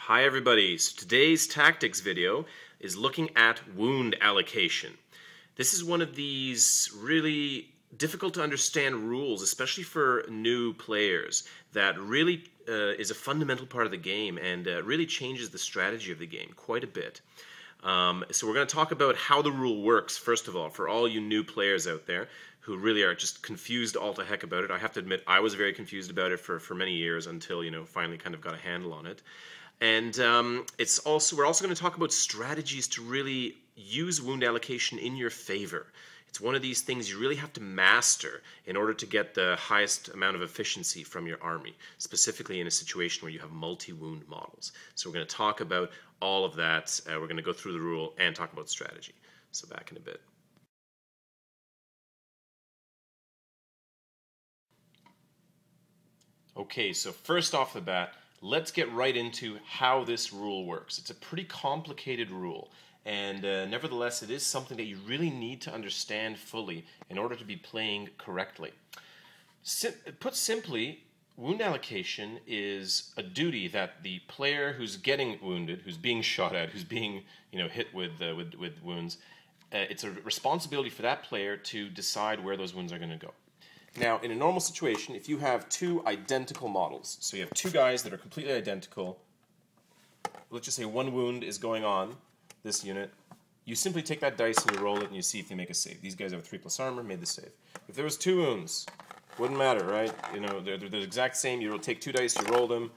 Hi everybody, so today's tactics video is looking at wound allocation. This is one of these really difficult to understand rules, especially for new players, that really is a fundamental part of the game and really changes the strategy of the game quite a bit. So we're going to talk about how the rule works, first of all, for all you new players out there who really are just confused all to heck about it. I have to admit, I was very confused about it for many years until, finally kind of got a handle on it. And we're also going to talk about strategies to really use wound allocation in your favor. It's one of these things you really have to master in order to get the highest amount of efficiency from your army, specifically in a situation where you have multi-wound models. So we're going to talk about all of that. We're going to go through the rule and talk about strategy. So back in a bit. Okay, so first off the bat, let's get right into how this rule works. It's a pretty complicated rule, and nevertheless, it is something that you really need to understand fully in order to be playing correctly. Put simply, wound allocation is a duty that the player who's getting wounded, who's being shot at, who's being hit with wounds, it's a responsibility for that player to decide where those wounds are going to go. Now, in a normal situation, if you have two identical models, so you have two guys that are completely identical, let's just say one wound is going on this unit, you simply take that dice and you roll it and you see if they make a save. These guys have 3+ armor, made the save. If there was two wounds, wouldn't matter, right? They're the exact same. You take two dice, you roll them,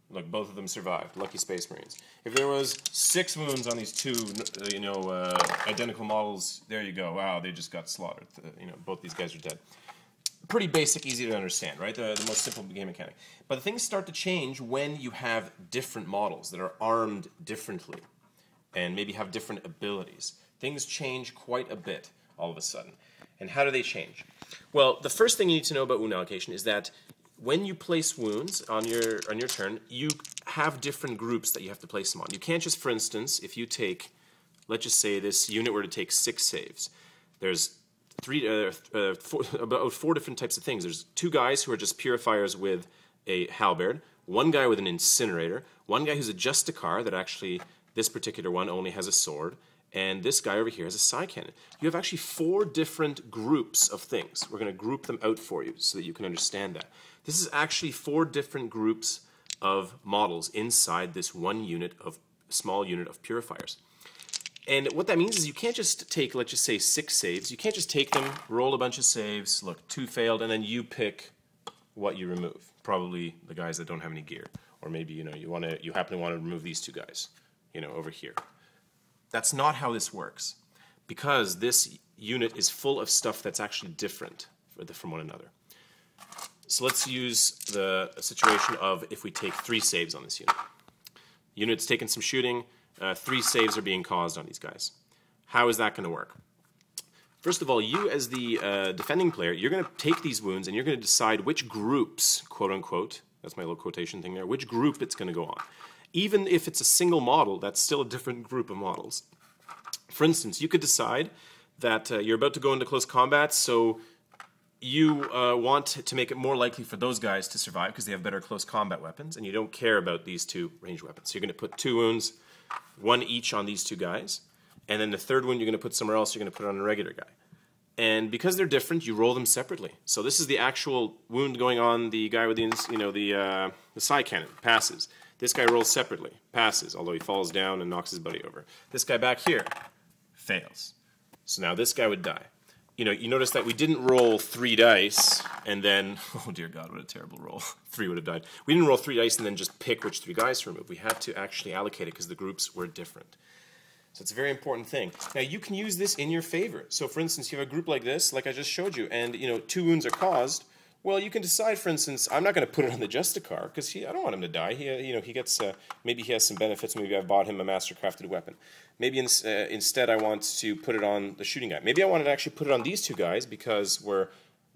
look, both of them survived. Lucky Space Marines. If there was 6 wounds on these two, identical models, there you go. Wow, they just got slaughtered. Both these guys are dead. Pretty basic, easy to understand, right? The most simple game mechanic. But things start to change when you have different models that are armed differently and maybe have different abilities. Things change quite a bit all of a sudden. And how do they change? Well, the first thing you need to know about wound allocation is that when you place wounds on your turn, you have different groups that you have to place them on. You can't just, for instance, if you take, let's just say this unit were to take 6 saves, there's about 4 different types of things. There's 2 guys who are just purifiers with a halberd, 1 guy with an incinerator, 1 guy who's a justicar that actually, this particular one only has a sword, and this guy over here has a psi cannon. You have actually 4 different groups of things. We're going to group them out for you so that you can understand that. This is actually 4 different groups of models inside this one small unit of purifiers. And what that means is you can't just take, let's just say, 6 saves. You can't just take them, roll a bunch of saves, look, 2 failed, and then you pick what you remove. Probably the guys that don't have any gear. Or maybe, you happen to want to remove these 2 guys, over here. That's not how this works, because this unit is full of stuff that's actually different from one another. So let's use the situation of if we take 3 saves on this unit. Unit's taken some shooting. 3 saves are being caused on these guys. How is that going to work? First of all, you as the defending player, you're going to take these wounds and you're going to decide which groups, quote unquote, that's my little quotation thing there, which group it's going to go on. Even if it's a single model, that's still a different group of models. For instance, you could decide that you're about to go into close combat, so you want to make it more likely for those guys to survive because they have better close combat weapons, and you don't care about these 2 ranged weapons. So you're going to put 2 wounds, 1 each on these 2 guys, and then the 3rd one you're going to put somewhere else, you're going to put it on a regular guy. And because they're different, you roll them separately. So this is the actual wound going on the guy with the psi cannon, passes. This guy rolls separately, passes, although he falls down and knocks his buddy over. This guy back here fails. So now this guy would die. You notice that we didn't roll 3 dice and then, oh dear God, what a terrible roll. 3 would have died. We didn't roll 3 dice and then just pick which 3 guys to remove. We had to actually allocate it because the groups were different. So it's a very important thing. Now you can use this in your favor. So for instance, you have a group like this, like I just showed you, and 2 wounds are caused. Well, you can decide, for instance, I'm not going to put it on the Justicar because I don't want him to die. He gets maybe he has some benefits. Maybe I've bought him a master-crafted weapon. Maybe instead I want to put it on the shooting guy. Maybe I wanted to actually put it on these 2 guys because we're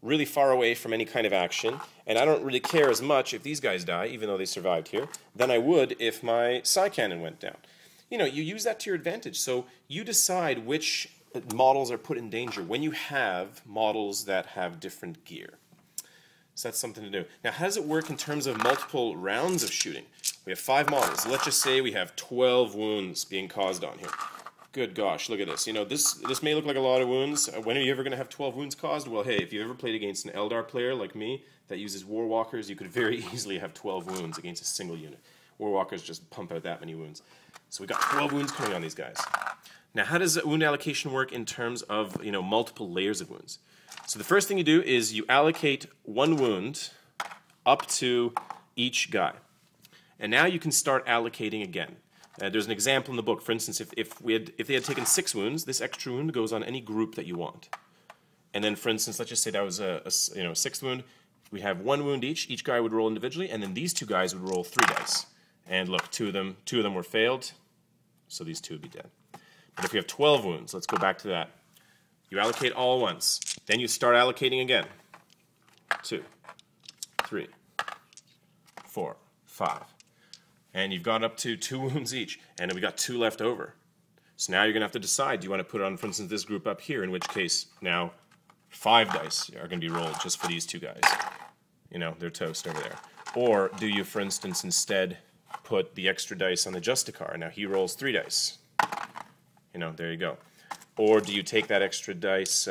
really far away from any kind of action, and I don't really care as much if these guys die, even though they survived here, than I would if my psi cannon went down. You use that to your advantage. So you decide which models are put in danger when you have models that have different gear. So that's something to do. Now, how does it work in terms of multiple rounds of shooting? We have 5 models. Let's just say we have 12 wounds being caused on here. Good gosh, look at this. You know, this may look like a lot of wounds. When are you ever going to have 12 wounds caused? Well, hey, if you've ever played against an Eldar player like me that uses Warwalkers, you could very easily have 12 wounds against a single unit. Warwalkers just pump out that many wounds. So we got 12 wounds coming on these guys. Now, how does wound allocation work in terms of, you know, multiple layers of wounds? So the first thing you do is you allocate 1 wound up to each guy. And now you can start allocating again. There's an example in the book. For instance, if they had taken 6 wounds, this extra wound goes on any group that you want. And then, for instance, let's just say that was a 6th wound. We have 1 wound each. Each guy would roll individually, and then these 2 guys would roll 3 dice. And look, 2 of them were failed, so these 2 would be dead. But if we have 12 wounds, let's go back to that. You allocate all once. Then you start allocating again. 2, 3, 4, 5. And you've got up to 2 wounds each, and we got 2 left over. So now you're going to have to decide, do you want to put it on, for instance, this group up here, in which case now 5 dice are going to be rolled just for these 2 guys. You know, they're toast over there. Or do you, for instance, instead put the extra dice on the Justicar? Now he rolls 3 dice. You know, there you go. Or do you take that extra dice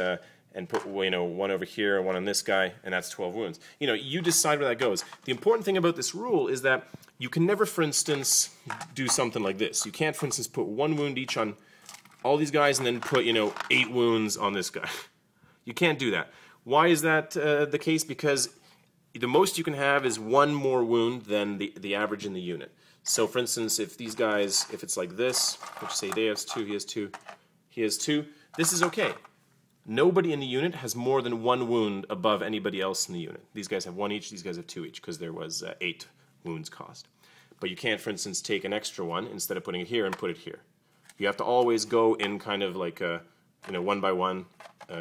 and put, you know, 1 over here and 1 on this guy, and that's 12 wounds. You know, you decide where that goes. The important thing about this rule is that you can never, for instance, do something like this. You can't, for instance, put 1 wound each on all these guys and then put, you know, 8 wounds on this guy. You can't do that. Why is that the case? Because the most you can have is 1 more wound than the average in the unit. So, for instance, if these guys, if it's like this, let's say they has 2, he has 2, he has 2, this is okay. Nobody in the unit has more than 1 wound above anybody else in the unit. These guys have 1 each, these guys have 2 each, because there was 8 wounds caused. But you can't, for instance, take an extra one instead of putting it here and put it here. You have to always go in kind of like a, you know, 1 by 1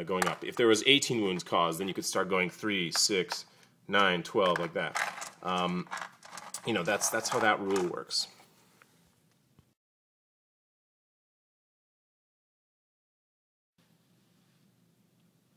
going up. If there was 18 wounds caused, then you could start going 3, 6, 9, 12, like that. You know, that's how that rule works.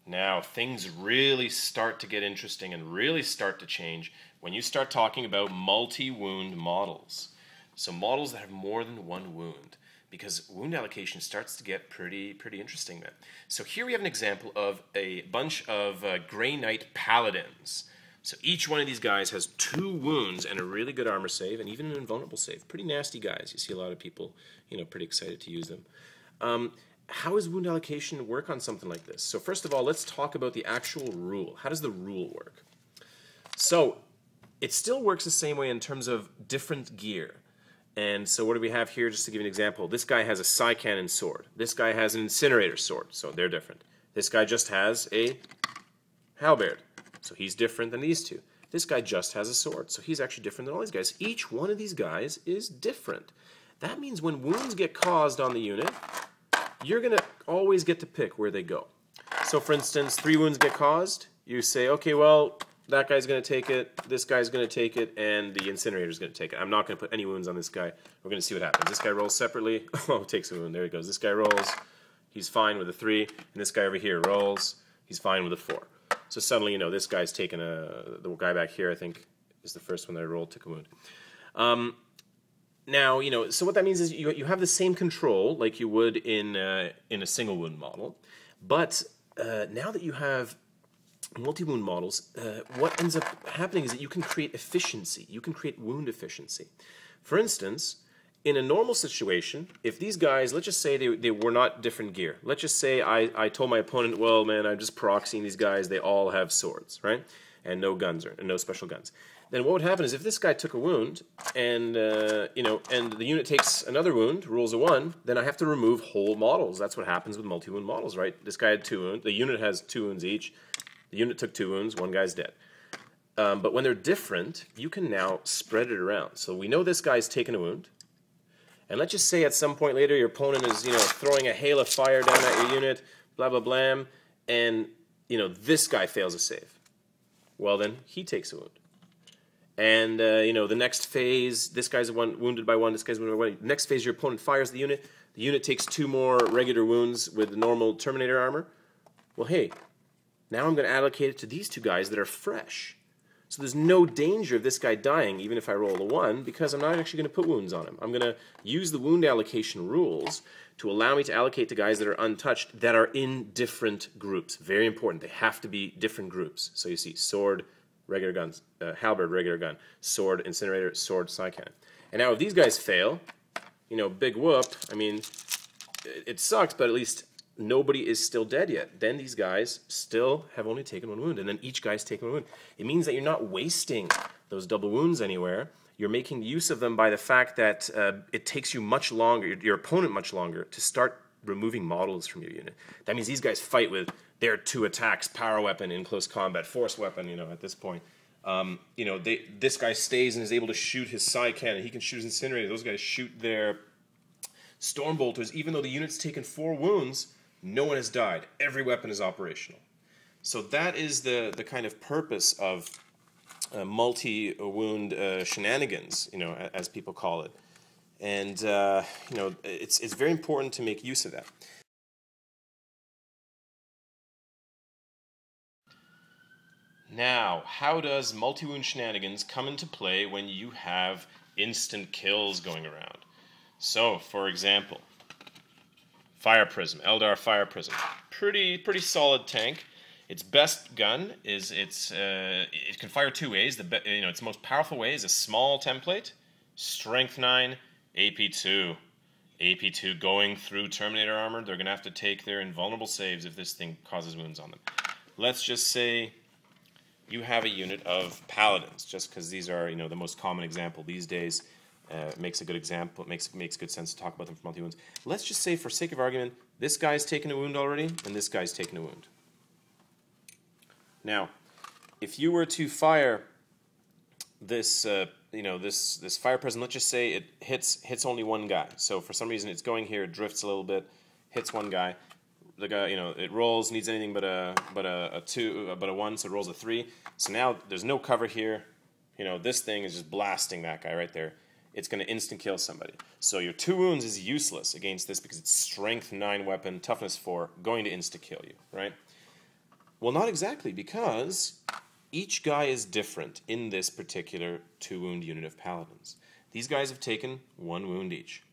Now, things really start to get interesting and really start to change when you start talking about multi-wound models. So models that have more than 1 wound, because wound allocation starts to get pretty interesting then. So here we have an example of a bunch of Grey Knight Paladins. So each one of these guys has 2 wounds and a really good armor save and even an invulnerable save. Pretty nasty guys. You see a lot of people, you know, pretty excited to use them. How does wound allocation work on something like this? So first of all, let's talk about the actual rule. How does the rule work? So it still works the same way in terms of different gear. And so what do we have here? Just to give you an example, this guy has a Psy Cannon sword. This guy has an Incinerator sword, so they're different. This guy just has a halberd, so he's different than these 2. This guy just has a sword, so he's actually different than all these guys. Each one of these guys is different. That means when wounds get caused on the unit, you're going to always get to pick where they go. So for instance, 3 wounds get caused. You say, okay, well, that guy's going to take it, this guy's going to take it, and the Incinerator's going to take it. I'm not going to put any wounds on this guy. We're going to see what happens. This guy rolls separately. Oh, takes a wound. There he goes. This guy rolls. He's fine with a 3. And this guy over here rolls. He's fine with a 4. So suddenly, you know, this guy's taken the guy back here, I think, is the first one that I rolled, took a wound. Now, you know, so what that means is you have the same control like you would in a single wound model, but now that you have multi-wound models, what ends up happening is that you can create efficiency. You can create wound efficiency. For instance, in a normal situation, if these guys, let's just say they were not different gear. Let's just say I told my opponent, well, man, I'm just proxying these guys. They all have swords, right? And no guns or no special guns. Then what would happen is if this guy took a wound and you know, and the unit takes another wound, rolls a 1, then I have to remove whole models. That's what happens with multi-wound models, right? This guy had 2 wounds. The unit has 2 wounds each. The unit took 2 wounds. 1 guy's dead. But when they're different, you can now spread it around. So we know this guy's taken a wound. And let's just say at some point later your opponent is, you know, throwing a hail of fire down at your unit, blah, blah, blam, and, you know, this guy fails a save. Well, then he takes a wound. And, you know, the next phase, this guy's wounded by 1, this guy's wounded by 1. Next phase, your opponent fires the unit takes 2 more regular wounds with the normal Terminator armor. Well, hey, now I'm going to allocate it to these 2 guys that are fresh. So there's no danger of this guy dying even if I roll a 1 because I'm not actually going to put wounds on him. I'm going to use the wound allocation rules to allow me to allocate to guys that are untouched that are in different groups. Very important. They have to be different groups. So you see sword, regular guns, halberd, regular gun, sword, incinerator, sword, side cannon. And now if these guys fail, you know, big whoop, I mean, it sucks, but at least nobody is still dead yet. Then these guys still have only taken 1 wound, and then each guy's taken 1 wound. It means that you're not wasting those double wounds anywhere. You're making use of them by the fact that it takes you much longer, your opponent much longer, to start removing models from your unit. That means these guys fight with their 2 attacks, power weapon in close combat, force weapon, you know, at this point. You know, this guy stays and is able to shoot his side cannon. He can shoot his incinerator. Those guys shoot their storm bolters. Even though the unit's taken 4 wounds, no one has died. Every weapon is operational. So that is the kind of purpose of multi-wound shenanigans, you know, as people call it. And, you know, it's very important to make use of that. Now, how does multi-wound shenanigans come into play when you have instant kills going around? So, for example, Fire Prism, Eldar Fire Prism, pretty solid tank. Its best gun is it can fire 2 ways. You know, its most powerful way is a small template, Strength 9, AP 2. AP 2 going through Terminator armor. They're going to have to take their invulnerable saves if this thing causes wounds on them. Let's just say you have a unit of paladins, just because these are, you know, the most common example these days. Makes a good example. It makes good sense to talk about them for multi-wounds. Let's just say, for sake of argument, this guy's taken a wound already, and this guy's taken a wound. Now, if you were to fire this, you know, this fire present, let's just say it hits only 1 guy. So for some reason it's going here, drifts a little bit, hits 1 guy. The guy, you know, it rolls, needs anything but a 1, so it rolls a 3. So now there's no cover here. You know, this thing is just blasting that guy right there. It's going to instant kill somebody. So your 2 wounds is useless against this because it's strength 9 weapon, toughness 4, going to insta kill you, right? Well, not exactly, because each guy is different in this particular 2 wound unit of paladins. These guys have taken 1 wound each.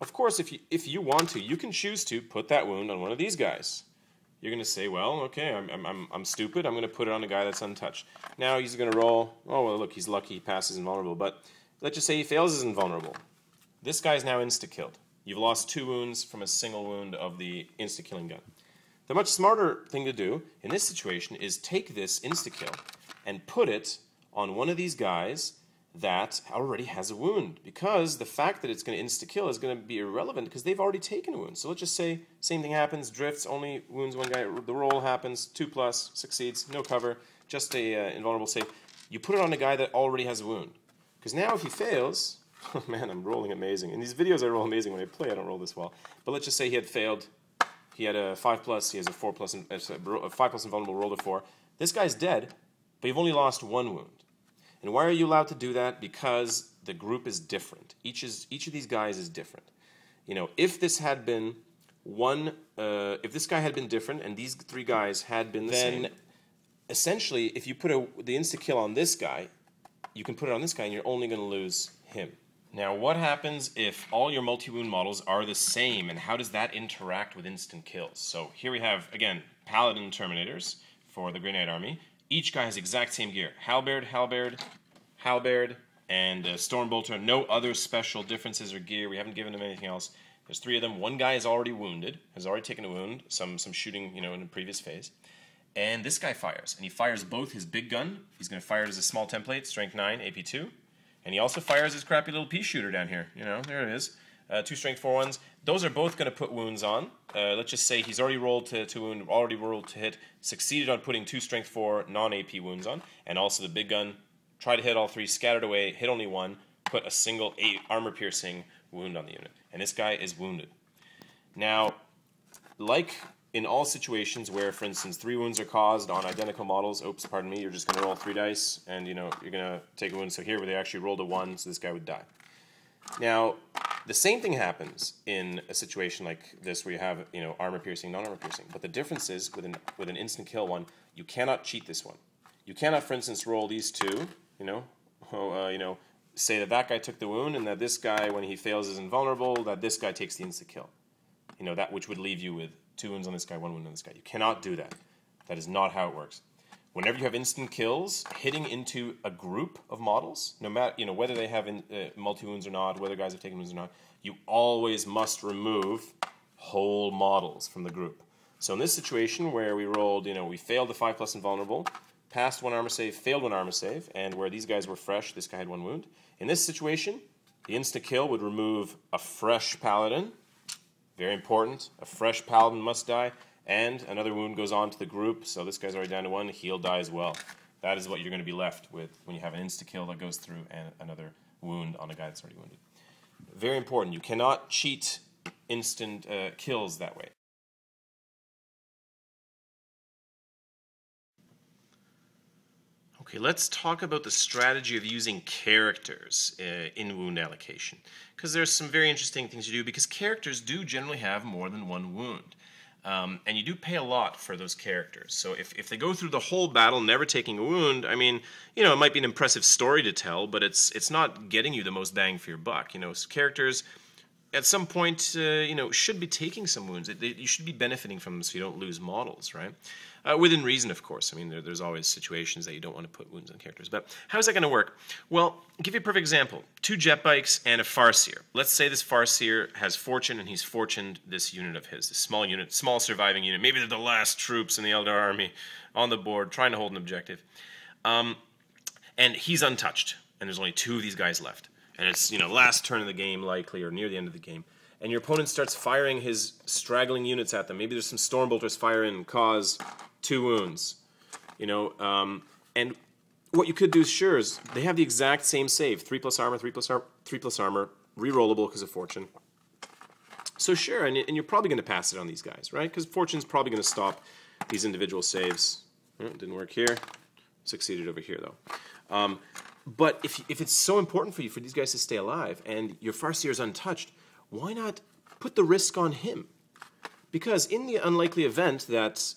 Of course, if you want to, you can choose to put that wound on one of these guys. You're going to say, well, okay, I'm stupid. I'm going to put it on a guy that's untouched. Now he's going to roll. Oh, well, look, he's lucky. He passes invulnerable. But let's just say he fails as invulnerable. This guy's now insta-killed. You've lost 2 wounds from a single wound of the insta-killing gun. The much smarter thing to do in this situation is take this insta-kill and put it on one of these guys that already has a wound, because the fact that it's going to insta-kill is going to be irrelevant because they've already taken a wound. So let's just say same thing happens, drifts, only wounds 1 guy, the roll happens, 2+, succeeds, no cover, just a invulnerable save. You put it on a guy that already has a wound. Because now if he fails, oh man, I'm rolling amazing. In these videos I roll amazing. When I play I don't roll this well. But let's just say he had failed. He had a 5+, he has a 4+, a 5+ invulnerable, rolled a 4. This guy's dead, but you've only lost 1 wound. And why are you allowed to do that? Because the group is different. Each of these guys is different. You know, if this had been if this guy had been different and these 3 guys had been the same, then essentially if you put the insta-kill on this guy, you can put it on this guy and you're only going to lose him. Now, what happens if all your multi-wound models are the same, and how does that interact with instant kills? So here we have, again, Paladin Terminators for the Grey Knight Army. Each guy has exact same gear. Halberd, Halberd, Halberd, and Stormbolter. No other special differences or gear. We haven't given them anything else. There's 3 of them. 1 guy is already wounded, has already taken a wound, some shooting, you know, in a previous phase. And this guy fires, and he fires both his big gun. He's going to fire it as a small template, Strength 9, AP 2. And he also fires his crappy little pea shooter down here. You know, there it is. 2 Strength 4 ones. Those are both going to put wounds on. Let's just say he's already rolled to wound, already rolled to hit, succeeded on putting 2 Strength 4 non-AP wounds on. And also the big gun, tried to hit all 3, scattered away, hit only 1, put a single armor-piercing wound on the unit. And this guy is wounded. Now, like in all situations where, for instance, 3 wounds are caused on identical models, oops, pardon me, you're just going to roll 3 dice, and you know you're going to take a wound. So here, where they actually rolled a 1, so this guy would die. Now, the same thing happens in a situation like this, where you have, you know, armor piercing, non-armor piercing. But the difference is with an instant kill one, you cannot cheat this one, You cannot, for instance, roll these two, say that that guy took the wound and that this guy, when he fails, is invulnerable, that this guy takes the insta-kill. That which would leave you with 2 wounds on this guy, 1 wound on this guy. You cannot do that. That is not how it works. Whenever you have instant kills hitting into a group of models, no matter whether they have multi-wounds or not, whether guys have taken wounds or not, you always must remove whole models from the group. So in this situation where we rolled, we failed the 5+ invulnerable, passed 1 armor save, failed 1 armor save, and where these guys were fresh, this guy had 1 wound. In this situation, the insta-kill would remove a fresh paladin. Very important. A fresh paladin must die, and another wound goes on to the group, so this guy's already down to 1, he'll die as well. That is what you're going to be left with when you have an insta-kill that goes through and another wound on a guy that's already wounded. Very important. You cannot cheat instant kills that way. Okay, let's talk about the strategy of using characters in wound allocation, because there's some very interesting things to do, because characters do generally have more than 1 wound. And you do pay a lot for those characters. So if they go through the whole battle never taking a wound, I mean, it might be an impressive story to tell, but it's not getting you the most bang for your buck. Characters at some point, should be taking some wounds. You should be benefiting from them so you don't lose models, right? Within reason, of course. I mean, there's always situations that you don't want to put wounds on characters. But how's that going to work? Well, I'll give you a perfect example. 2 jet bikes and a Farseer. Let's say this Farseer has Fortune, and he's fortuned this unit of his, this small unit, small surviving unit. Maybe they're the last troops in the Eldar army on the board, trying to hold an objective. And he's untouched, and there's only 2 of these guys left. And it's, last turn of the game, likely, or near the end of the game. And your opponent starts firing his straggling units at them. Maybe there's some Stormbolters fire in and cause 2 wounds. And what you could do, sure, is they have the exact same save. 3+ armor, 3+ armor, rerollable because of Fortune. So sure, and you're probably going to pass it on these guys, right? Because Fortune's probably going to stop these individual saves. Oh, didn't work here. Succeeded over here, though. But if it's so important for you for these guys to stay alive and your Farseer is untouched, why not put the risk on him? Because in the unlikely event that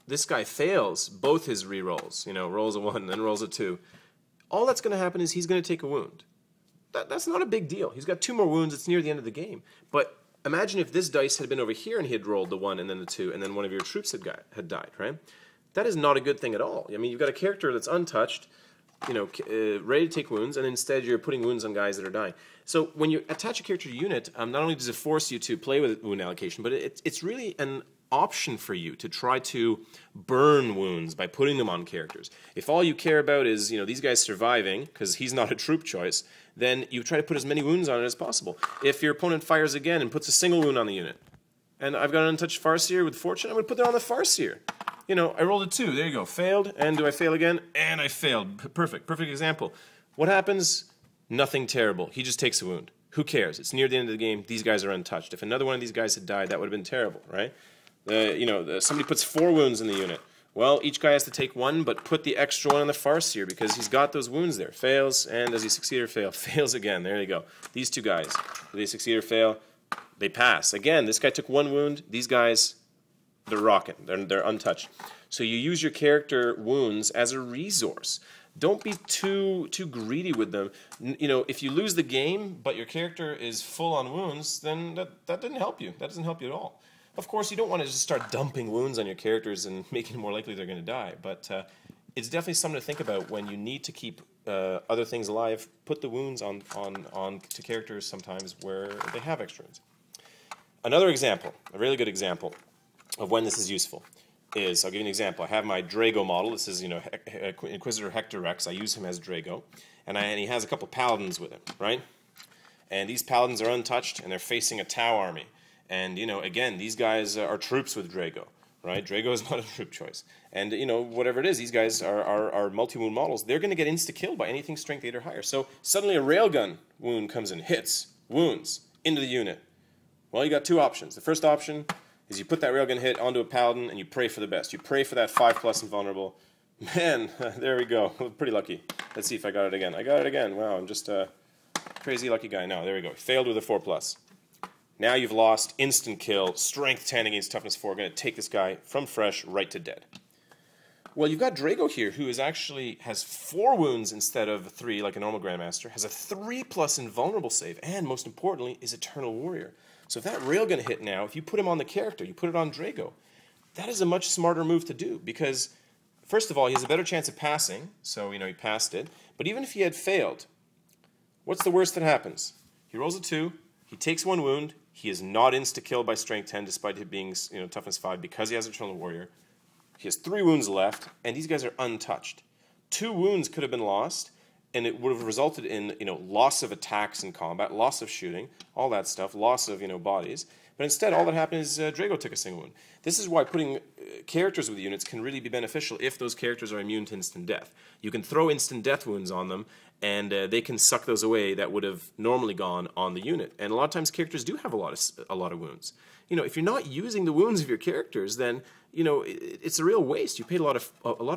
this guy fails both his rerolls, rolls a 1 and then rolls a 2, all that's going to happen is he's going to take a wound. That's not a big deal. He's got 2 more wounds. It's near the end of the game. But imagine if this dice had been over here and he had rolled the 1 and then the 2 and then one of your troops had died, right? That is not a good thing at all. I mean, you've got a character that's untouched, ready to take wounds, and instead you're putting wounds on guys that are dying. So when you attach a character to a unit, not only does it force you to play with wound allocation, but it's really an option for you to try to burn wounds by putting them on characters. If all you care about is, these guys surviving, because he's not a troop choice, then you try to put as many wounds on it as possible. If your opponent fires again and puts a single wound on the unit, and I've got an untouched Farseer with Fortune, I'm going to put that on the Farseer. I rolled a 2. There you go. Failed. And do I fail again? And I failed. Perfect. Perfect example. What happens? Nothing terrible. He just takes a wound. Who cares? It's near the end of the game. These guys are untouched. If another one of these guys had died, that would have been terrible, right? Somebody puts 4 wounds in the unit. Well, each guy has to take 1, but put the extra 1 on the Farseer because he's got those wounds there. Fails, and does he succeed or fail? Fails again. There you go. These 2 guys, do they succeed or fail? They pass. Again, this guy took 1 wound. These guys, they're rocking. They're untouched. So you use your character wounds as a resource. Don't be too greedy with them. If you lose the game, but your character is full on wounds, then that didn't help you. That doesn't help you at all. Of course, you don't want to just start dumping wounds on your characters and making it more likely they're going to die. But it's definitely something to think about when you need to keep other things alive. Put the wounds on to characters sometimes where they have extra wounds. Another example, a really good example of when this is useful, is, I'll give you an example. I have my Drago model. This is, Inquisitor Hector Rex. I use him as Drago. And he has a couple paladins with him, right? And these paladins are untouched, and they're facing a Tau army. And, again, these guys are troops with Drago, right? Drago is not a troop choice. And, whatever it is, these guys are multi-wound models. They're going to get insta-killed by anything strength 8 or higher. So suddenly a railgun wound comes in, hits, wounds, into the unit. Well, you got 2 options. The first option is you put that railgun hit onto a paladin and you pray for the best. You pray for that 5+ invulnerable. Man, there we go. Pretty lucky. Let's see if I got it again. I got it again. Wow, I'm just a crazy lucky guy. No, there we go. Failed with a 4+. Now you've lost instant kill, strength 10 against toughness 4. Going to take this guy from fresh right to dead. Well, you've got Drago here, who is actually has 4 wounds instead of 3, like a normal Grandmaster, has a 3+ invulnerable save, and most importantly, is Eternal Warrior. So if that Railgun hit now, if you put him on the character, you put it on Drago, that is a much smarter move to do, because first of all, he has a better chance of passing, so he passed it. But even if he had failed, what's the worst that happens? He rolls a 2, he takes 1 wound, he is not insta-killed by Strength 10 despite him being Toughness 5 because he has Eternal Warrior. He has 3 wounds left, and these guys are untouched. 2 wounds could have been lost, and it would have resulted in loss of attacks in combat, loss of shooting, all that stuff, loss of bodies. But instead, all that happened is Drago took a single wound. This is why putting characters with units can really be beneficial if those characters are immune to instant death. You can throw instant death wounds on them, and they can suck those away that would have normally gone on the unit. And a lot of times, characters do have a lot of wounds. If you're not using the wounds of your characters, then it's a real waste. You paid a lot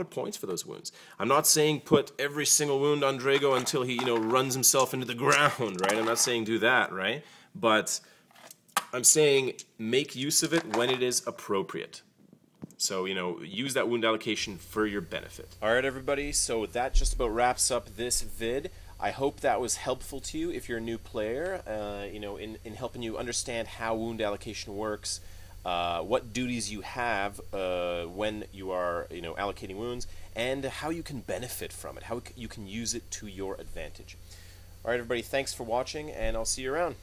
of points for those wounds. I'm not saying put every single wound on Drago until he runs himself into the ground, right? I'm not saying do that, right? But I'm saying make use of it when it is appropriate. So, use that wound allocation for your benefit. All right, everybody, so that just about wraps up this vid. I hope that was helpful to you if you're a new player, in helping you understand how wound allocation works, what duties you have when you are, allocating wounds, and how you can benefit from it, how you can use it to your advantage. All right, everybody, thanks for watching, and I'll see you around.